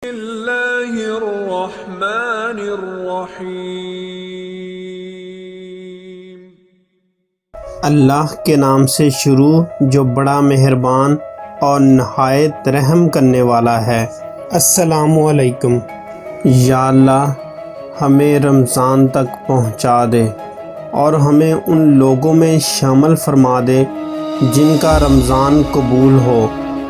اللہ الرحمن الرحیم۔ اللہ کے نام سے شروع جو بڑا مہربان اور نہایت رحم کرنے والا ہے۔ السلام علیکم۔ یا اللہ ہمیں رمضان تک پہنچا دے اور ہمیں ان لوگوں میں شامل فرما دے جن کا رمضان قبول ہو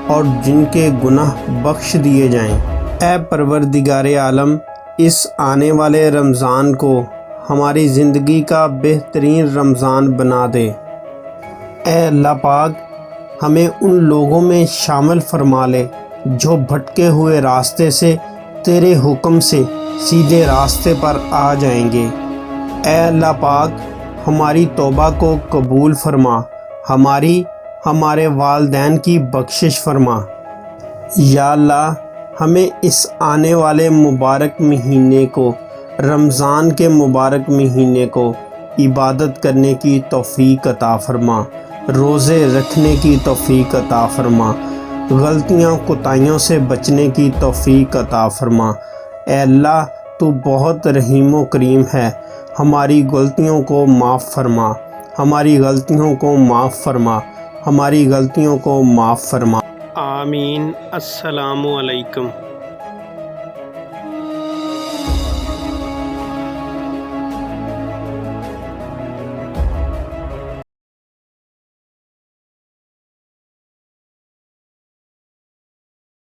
اور جن کے گناہ بخش دیے جائیں۔ اے پروردگار عالم، اس آنے والے رمضان کو ہماری زندگی کا بہترین رمضان بنا دے۔ اے اللہ پاک، ہمیں ان لوگوں میں شامل فرما لے جو بھٹکے ہوئے راستے سے تیرے حکم سے سیدھے راستے پر آ جائیں گے۔ اے اللہ پاک، ہماری توبہ کو قبول فرما، ہمارے والدین کی بخشش فرما۔ یا اللہ ہمیں اس آنے والے مبارک مہینے کو، رمضان کے مبارک مہینے کو عبادت کرنے کی توفیق عطا فرما، روزے رکھنے کی توفیق عطا فرما، غلطیاں کوتاہیوں سے بچنے کی توفیق عطا فرما۔ اے اللہ تو بہت رحیم و کریم ہے، ہماری غلطیوں کو معاف فرما، ہماری غلطیوں کو معاف فرما، ہماری غلطیوں کو معاف فرما۔ آمین۔ السلام علیکم۔